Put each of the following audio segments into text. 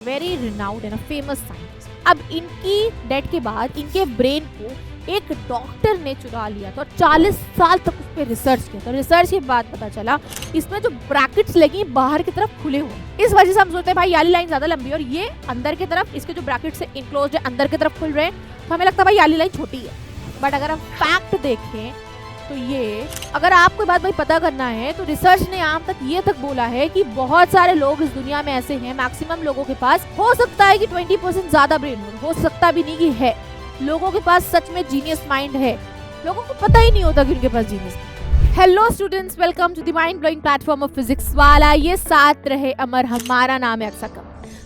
Very renowned and famous scientist. अब इनकी death के बाद इनके ब्रेन को एक डॉक्टर ने चुरा लिया था और 40 साल तक उस पर रिसर्च किया था। रिसर्च के बाद पता चला इसमें जो ब्रैकेट्स लगी बाहर की तरफ खुले हुए, इस वजह से हम सोचते हैं भाई याली लाइन ज्यादा लंबी है और ये अंदर की तरफ इसके जो ब्रैकेट से इनक्लोज है अंदर की तरफ खुल रहे हैं, तो हमें लगता है भाई याली लाइन छोटी है। बट अगर हम फैक्ट देखें तो ये, अगर आपको बात भाई पता करना है तो रिसर्च ने यहाँ तक ये तक बोला है कि बहुत सारे लोग इस दुनिया में ऐसे हैं, मैक्सिमम लोगों के पास हो सकता है कि 20% ज्यादा ब्रेन हो सकता भी नहीं कि है। लोगों के पास सच में जीनियस माइंड है, लोगों को पता ही नहीं होता कि उनके पास genius. Hello students, welcome to the mind blowing platform of physics Wallah. ये साथ रहे अमर, हमारा नाम है अक्षकम।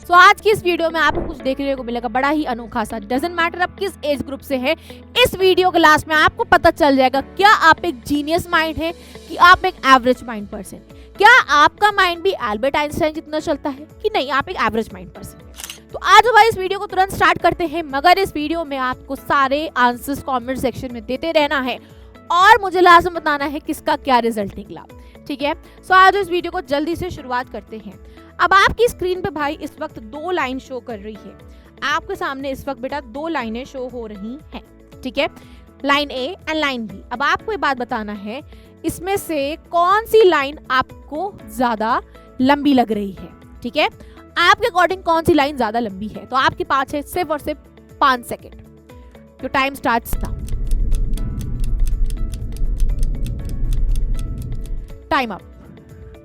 तो आज की इस वीडियो में आपको कुछ देखने को मिलेगा बड़ा ही अनोखा सा। डजंट मैटर आप किस एज ग्रुप से हैं, इस वीडियो के लास्ट में आपको पता चल जाएगा क्या आप एक जीनियस माइंड है कि आप एक एवरेज माइंड पर्सन। क्या आपका माइंड भी एल्बर्ट आइंस्टाइन जितना चलता है कि नहीं आप एक एवरेज माइंड पर्सन। तो आज भाई इस वीडियो को तुरंत स्टार्ट करते हैं, मगर इस वीडियो में आपको सारे आंसर्स कमेंट सेक्शन में देते रहना है और मुझे लास्ट में बताना है किसका क्या रिजल्ट निकला, ठीक है। सो आज इस वीडियो को जल्दी से शुरुआत करते हैं। अब आपकी स्क्रीन पे भाई इस वक्त 2 लाइन शो कर रही है। आपके सामने इस वक्त बेटा 2 लाइनें शो हो रही हैं, ठीक है, line A and line B. अब आपको ये बात बताना है इसमें से कौन सी लाइन आपको ज्यादा लंबी लग रही है, ठीक है। आपके अकॉर्डिंग कौन सी लाइन ज्यादा लंबी है, तो आपके पास है सिर्फ और सिर्फ 5 सेकेंड। तो time starts now. Time up,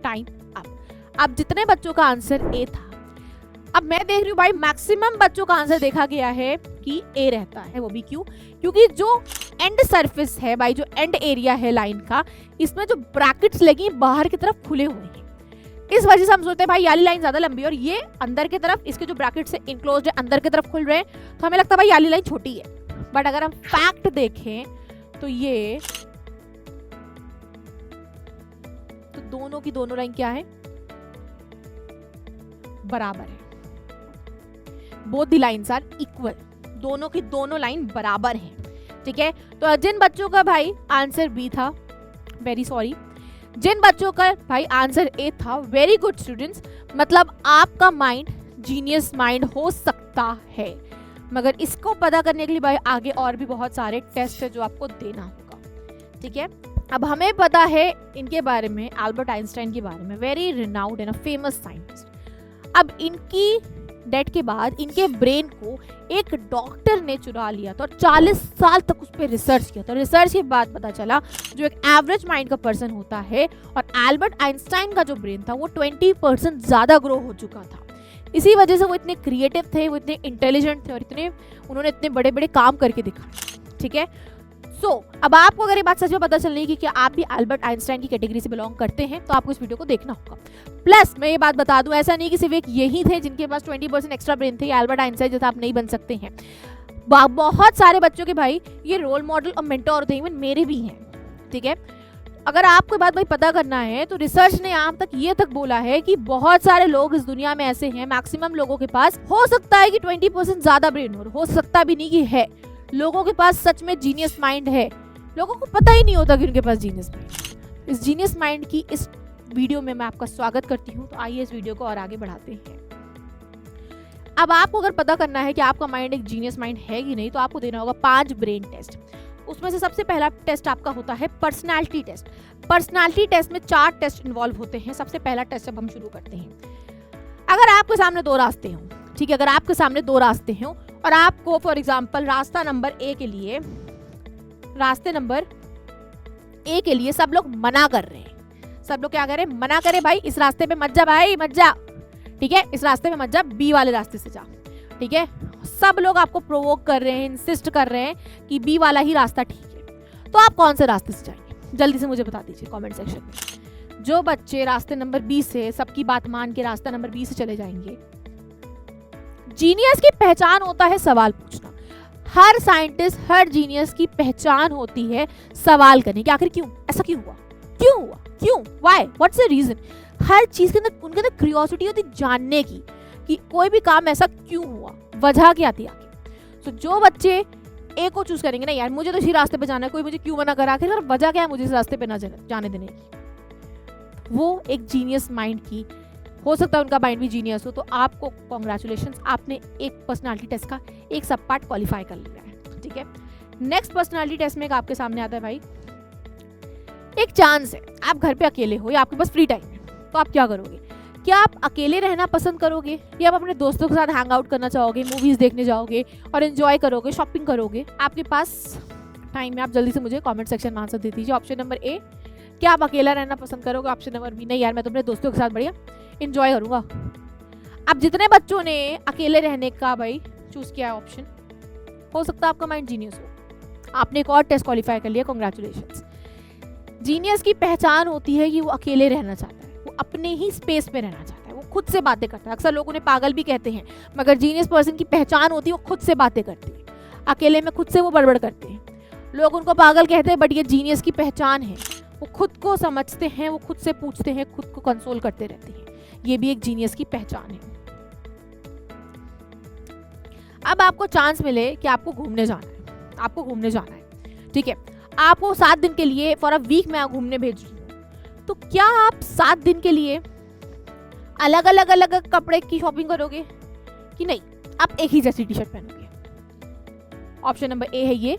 time up. अब जितने बच्चों का आंसर ए था, अब मैं देख रही हूँ भाई मैक्सिमम बच्चों का आंसर देखा गया है कि ए रहता है। वो भी क्यों? क्योंकि जो एंड सरफेस है भाई, जो एंड एरिया है लाइन का, इसमें जो ब्रैकेट्स लगी बाहर की तरफ खुले हुए हैं, इस वजह से हम सोचते हैं भाई याली लाइन ज्यादा लंबी है और ये अंदर की तरफ इसके जो ब्रैकेट से इनक्लोज है अंदर की तरफ खुल रहे हैं, तो हमें लगता है भाई याली लाइन छोटी है। बट अगर हम फैक्ट देखें तो ये तो दोनों की दोनों लाइन क्या है, बराबर है। Both the lines are equal, दोनों की दोनों लाइन बराबर हैं, ठीक है। तो जिन बच्चों का भाई आंसर बी था, वेरी सॉरी, जिन बच्चों का भाई आंसर ए था, वेरी गुड स्टूडेंट्स, मतलब आपका माइंड जीनियस माइंड हो सकता है। मगर इसको पता करने के लिए भाई आगे और भी बहुत सारे टेस्ट है जो आपको देना होगा, ठीक है। अब हमें पता है इनके बारे में, एल्बर्ट आइंस्टाइन के बारे में, very renowned and famous scientist. अब इनकी डेथ के बाद इनके ब्रेन को एक डॉक्टर ने चुरा लिया था और 40 साल तक उस पर रिसर्च किया था। रिसर्च के बाद पता चला जो एक एवरेज माइंड का पर्सन होता है और एल्बर्ट आइंस्टाइन का जो ब्रेन था वो 20% ज्यादा ग्रो हो चुका था। इसी वजह से वो इतने क्रिएटिव थे, वो इतने इंटेलिजेंट थे और उन्होंने इतने बड़े बड़े काम करके दिखाए, ठीक है। अब आपको अगर ये बात सच में पता चलनी है कि क्या आप भी एल्बर्ट आइंस्टाइन की कैटेगरी से बिलोंग करते हैं, तो आपको इस वीडियो को देखना होगा। प्लस मैं ये बात बता दूं, ऐसा नहीं कि सिर्फ एक यही थे जिनके पास 20% एक्स्ट्रा ब्रेन थे, एल्बर्ट आइंस्टाइन जैसा आप नहीं बन सकते हैं। बहुत सारे बच्चों के भाई ये रोल मॉडल और मेंटोर थे, इवन मेरे भी हैं, ठीक है। अगर आपको बात भाई पता करना है तो रिसर्च ने यहाँ तक ये तक बोला है कि बहुत सारे लोग इस दुनिया में ऐसे हैं, मैक्सिमम लोगों के पास हो सकता है कि 20% ज्यादा ब्रेन हो सकता भी नहीं कि है। लोगों के पास सच में जीनियस माइंड है, लोगों को पता ही नहीं होता कि उनके पास जीनियस माइंड। इस जीनियस माइंड की इस वीडियो में मैं आपका स्वागत करती हूँ। तो आइए इस वीडियो को और आगे बढ़ाते हैं। अब आपको अगर पता करना है कि आपका माइंड एक जीनियस माइंड है कि नहीं, तो आपको देना होगा 5 ब्रेन टेस्ट। उसमें से सबसे पहला टेस्ट आपका होता है पर्सनालिटी टेस्ट। पर्सनालिटी टेस्ट में 4 टेस्ट इन्वॉल्व होते हैं। सबसे पहला टेस्ट जब हम शुरू करते हैं, अगर आपके सामने 2 रास्ते हों, ठीक है, अगर आपके सामने 2 रास्ते हों और आपको फॉर एग्जाम्पल रास्ते नंबर ए के लिए सब लोग मना कर रहे हैं। सब लोग क्या कर रहे हैं? मना करे भाई इस रास्ते पे मत जा भाई, मत जा, ठीक है, इस रास्ते पे मत जा, बी वाले रास्ते से जा, ठीक है। सब लोग आपको प्रोवोक कर रहे हैं, इंसिस्ट कर रहे हैं कि बी वाला ही रास्ता ठीक है। तो आप कौन से रास्ते से जाएंगे? जल्दी से मुझे बता दीजिए कमेंट सेक्शन में। जो बच्चे रास्ते नंबर बी से सबकी बात मान के रास्ता नंबर बी से चले जाएंगे, जीनियस की पहचान होता है सवाल पूछना। हर साइंटिस्ट, हर जीनियस की पहचान होती है सवाल करने की। आखिर क्यों ऐसा क्यों हुआ, क्यों, व्हाई, व्हाट्स द रीजन। हर चीज के अंदर उनके अंदर क्यूरियोसिटी होती जानने की कि कोई भी काम ऐसा क्यों हुआ, वजह क्या थी आखिर। तो जो बच्चे ए को चूज करेंगे, नहीं यार मुझे तो इसी रास्ते पे जाना है, कोई मुझे क्यों मना करा, आखिर वजह क्या है मुझे इस रास्ते पे ना जाने देने की, वो एक जीनियस माइंड की हो सकता है उनका माइंड भी जीनियस हो, तो आपको कॉन्ग्रेचुलेशंस, आपने एक पर्सनालिटी टेस्ट का एक सब पार्ट क्वालिफाई कर लिया है, ठीक है। नेक्स्ट पर्सनालिटी टेस्ट में आपके सामने आता है भाई, एक चांस है, आप घर पे अकेले हो या आपके पास फ्री टाइम है, तो आप क्या करोगे? क्या आप अकेले रहना पसंद करोगे या आप अपने दोस्तों के साथ हैंग आउट करना चाहोगे, मूवीज देखने जाओगे और एंजॉय करोगे, शॉपिंग करोगे? आपके पास टाइम है, आप जल्दी से मुझे कमेंट सेक्शन में आंसर दे दीजिए। ऑप्शन नंबर ए, क्या आप अकेला रहना पसंद करोगे? ऑप्शन नंबर बी, नहीं यार मैं तो अपने दोस्तों के साथ बढ़िया एंजॉय करूंगा। अब जितने बच्चों ने अकेले रहने का भाई चूज किया है ऑप्शन, हो सकता है आपका माइंड जीनियस हो, आपने एक और टेस्ट क्वालिफाई कर लिया, कांग्रेचुलेशंस। जीनियस की पहचान होती है कि वो अकेले रहना चाहता है, वो अपने ही स्पेस में रहना चाहता है, वो खुद से बातें करता है। अक्सर लोग उन्हें पागल भी कहते हैं, मगर जीनियस पर्सन की पहचान होती है वो खुद से बातें करती है, अकेले में खुद से वो बड़बड़ करते हैं। लोग उनको पागल कहते हैं, बट ये जीनियस की पहचान है, वो खुद को समझते हैं, वो खुद से पूछते हैं, खुद को कंसोल करते रहते हैं, ये भी एक जीनियस की पहचान है। अब आपको चांस मिले कि आपको घूमने जाना है, आपको घूमने जाना है, ठीक है, आपको 7 दिन के लिए फॉर अ वीक मैं घूमने भेज रही हूँ, तो क्या आप 7 दिन के लिए अलग अलग कपड़े की शॉपिंग करोगे कि नहीं आप एक ही जैसी टी शर्ट पहनोगे? ऑप्शन नंबर ए है ये,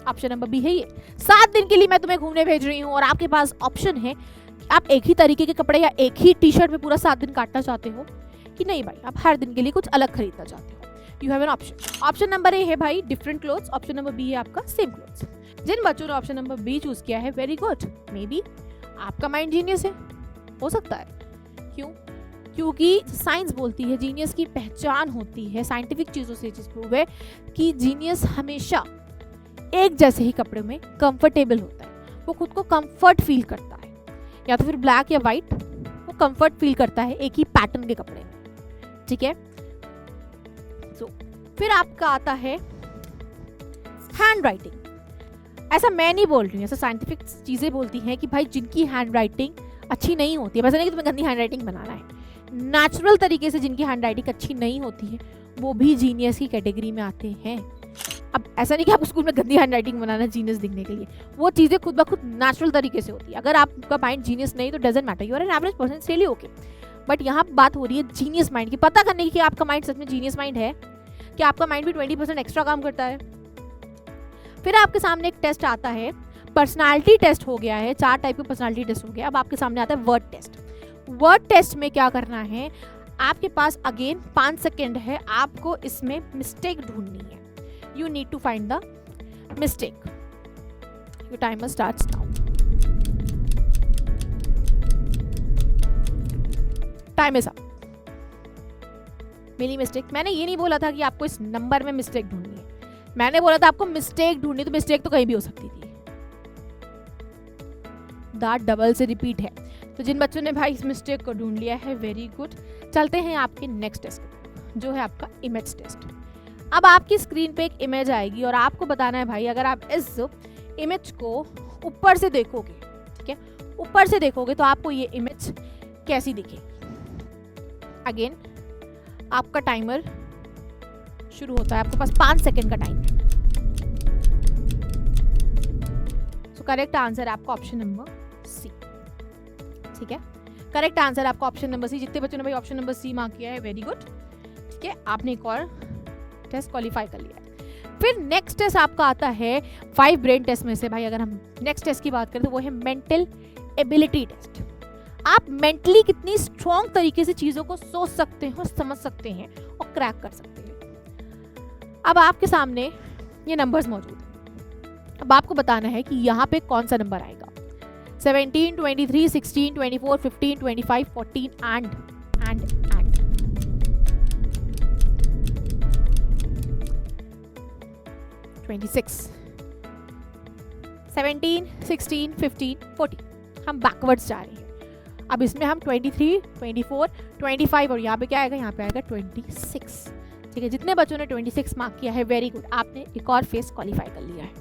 ऑप्शन नंबर बी है ये। 7 दिन के लिए मैं तुम्हें घूमने भेज रही हूँ और आपके पास ऑप्शन है कि आप एक ही तरीके के कपड़े या एक ही टी शर्ट में पूरा 7 दिन काटना चाहते हो कि नहीं भाई आप हर दिन के लिए कुछ अलग खरीदना चाहते हो। You have an option. Option number A है भाई different clothes, option number B है आपका सेम क्लोथ्स। जिन बच्चों ने ऑप्शन नंबर बी चूज किया है, वेरी गुड, मे बी आपका माइंड जीनियस है, हो सकता है। क्यों? क्योंकि साइंस बोलती है जीनियस की पहचान होती है, साइंटिफिक चीजों से चीज प्रूव है कि जीनियस हमेशा एक जैसे ही कपड़े में कंफर्टेबल होता है, वो खुद को कंफर्ट फील करता है, या तो फिर ब्लैक या वाइट, वो कंफर्ट फील करता है एक ही पैटर्न के कपड़े में, ठीक है। So, फिर आपका आता है हैंड राइटिंग। ऐसा मैं नहीं बोल रही हूँ, ऐसा साइंटिफिक चीजें बोलती हैं कि भाई जिनकी हैंड राइटिंग अच्छी नहीं होती है, वैसे नहीं कि तुम्हें गंदी हैंड राइटिंग बनाना है, नेचुरल तरीके से जिनकी हैंड राइटिंग अच्छी नहीं होती है वो भी जीनियस की कैटेगरी में आते हैं। अब ऐसा नहीं कि आपको स्कूल में गंदी हैंड राइटिंग बनाना जीनियस दिखने के लिए, वो चीज़ें खुद ब खुद नेचुरल तरीके से होती है। अगर आपका माइंड जीनियस नहीं तो doesn't matter, you are an average person, really okay. But यहाँ बात हो रही है जीनियस माइंड की, पता करने की कि आपका माइंड सच में जीनियस माइंड है, कि आपका माइंड भी 20% एक्स्ट्रा काम करता है। फिर आपके सामने एक टेस्ट आता है, पर्सनालिटी टेस्ट हो गया है, 4 टाइप के पर्सनालिटी टेस्ट हो गया। अब आपके सामने आता है वर्ड टेस्ट। वर्ड टेस्ट में क्या करना है, आपके पास अगेन 5 सेकेंड है, आपको इसमें मिस्टेक ढूंढनी है। You need to find the mistake. Your timer starts now. Time is up. मिली मिस्टेक? मैंने ये नहीं बोला था कि आपको इस नंबर में मिस्टेक ढूंढनी है, मैंने बोला था आपको मिस्टेक ढूंढनी, तो मिस्टेक तो कहीं भी हो सकती थी। दांत डबल से रिपीट है, तो जिन बच्चों ने भाई इस मिस्टेक को ढूंढ लिया है, वेरी गुड। चलते हैं आपके नेक्स्ट टेस्ट की, जो है आपका इमेज टेस्ट। अब आपकी स्क्रीन पे एक इमेज आएगी और आपको बताना है भाई, अगर आप इस इमेज को ऊपर से देखोगे, ठीक है, ऊपर से देखोगे तो आपको ये इमेज कैसी दिखेगी। अगेन आपका टाइमर शुरू होता है, आपके पास 5 सेकेंड का टाइम है। सो करेक्ट आंसर आपका ऑप्शन नंबर सी, ठीक है, करेक्ट आंसर आपका ऑप्शन नंबर सी। जितने बच्चों ने भाई ऑप्शन नंबर सी मार्क किया है, वेरी गुड, ठीक है, आपने एक और टेस्ट क्वालिफाई कर लिया है। फिर नेक्स्ट टेस्ट आपका आता है 5 ब्रेन टेस्ट में से। भाई अगर हम नेक्स्ट टेस्ट की बात करें तो वो है मेंटल एबिलिटी टेस्ट। आप मेंटली कितनी स्ट्रॉन्ग तरीके से चीजों को सोच सकते हैं, समझ सकते हैं और क्रैक कर सकते हैं। अब आपके सामने ये नंबर्स मौजूद हैं, अब आपको बताना है कि यहाँ पे कौन सा नंबर आएगा। 17, 23, 16, 24, 15, 25, 14 एंड 26। 17, 16, 15, 14, हम बैकवर्ड्स जा रहे हैं। अब इसमें हम 23, 24, 25 और यहाँ पे क्या आएगा, यहाँ पे आएगा 26, ठीक है। जितने बच्चों ने 26 मार्क किया है, वेरी गुड, आपने एक और फेस क्वालिफाई कर लिया है।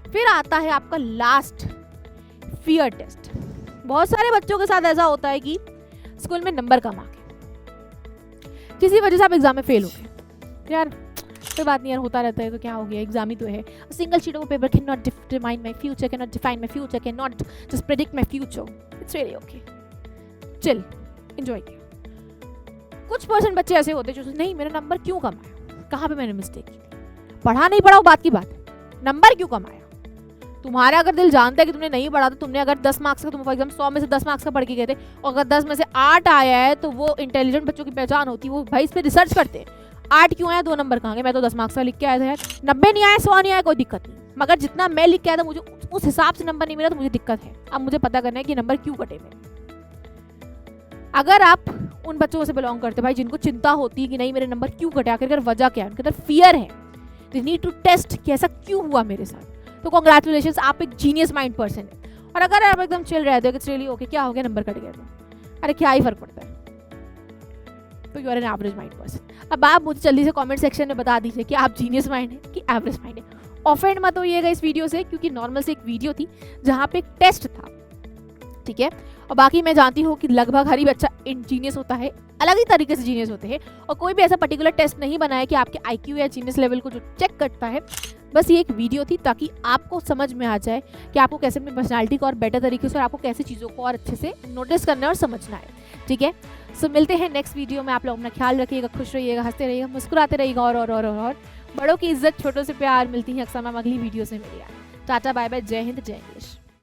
फिर आता है आपका लास्ट फियर टेस्ट। बहुत सारे बच्चों के साथ ऐसा होता है कि स्कूल में नंबर कम आ गए, किसी वजह से आप एग्जाम में फेल हो गए, यार कोई बात नहीं यार, होता रहता है, तो क्या हो गया, एग्जाम ही तो है। Single sheet of paper can not determine my future, can not define my future, can not just predict my future, it's really okay, chill, enjoy किया। कुछ परसेंट बच्चे ऐसे होते हैं जो नहीं मेरा नंबर क्यों कम आया, कहाँ पे मैंने मिस्टेक की थी। पढ़ा नहीं पढ़ा वो बात की बात है, नंबर क्यों कम आया। तुम्हारा अगर दिल जानता है कि तुमने नहीं पढ़ा तो तुमने अगर 10 मार्क्स का, तुम फॉर एग्जाम्पल 100 में से 10 मार्क्स का पढ़ के गए थे और अगर 10 में से 8 आया है तो वो इंटेलिजेंट बच्चों की पहचान होती है। वो भाई इस पर रिसर्च करते हैं 8 क्यों आया, 2 नंबर कहाँ गए, मैं तो 10 मार्क्स का लिख के आया था यार, 90 नहीं आया 100 नहीं आया कोई दिक्कत नहीं, मगर जितना मैं लिख के आया था मुझे उस हिसाब से नंबर नहीं मिला तो मुझे दिक्कत है। अब मुझे पता करना है कि नंबर क्यों कटे मेरे। अगर आप उन बच्चों से बिलोंग करते भाई जिनको चिंता होती है कि नहीं मेरे नंबर क्यों कटे, आखिरकार वजह क्या है, उनके अंदर फियर है, दे नीड टू टेस्ट कि ऐसा क्यों हुआ मेरे साथ, तो कांग्रेचुलेशंस, आप एक जीनियस माइंड पर्सन है। और अगर आप एकदम चिल रहते हो कि चलिए ओके क्या हो गया नंबर कट गया तो अरे क्या ही फर्क पड़ता है, तो you are an average mind person. अब आप मुझे जल्दी से कमेंट सेक्शन में बता दीजिए कि आप जीनियस माइंड है कि एवरेज माइंड है। ऑफेंड मत होइएगा इस वीडियो से, क्योंकि नॉर्मल से एक वीडियो थी जहाँ पे एक टेस्ट था, ठीक है। और बाकी मैं जानती हूँ कि लगभग हर ही बच्चा जीनियस होता है, अलग ही तरीके से जीनियस होते हैं, और कोई भी ऐसा पर्टिकुलर टेस्ट नहीं बनाया कि आपके IQ या जीनियस लेवल को जो चेक करता है। बस ये एक वीडियो थी ताकि आपको समझ में आ जाए कि आपको कैसे अपनी पर्सनालिटी को और बेटर तरीके से और आपको कैसे चीज़ों को और अच्छे से नोटिस करना है और समझना है, ठीक है। सो मिलते हैं नेक्स्ट वीडियो में। आप लोग अपना ख्याल रखिएगा, खुश रहिएगा, हंसते रहिएगा, मुस्कुराते रहिएगा और बड़ों की इज्जत, छोटों से प्यार। मिलती है अक्सर मैम अगली वीडियो से। मेरी टाटा बाय बाय, जय हिंद, जय इंग्लिश।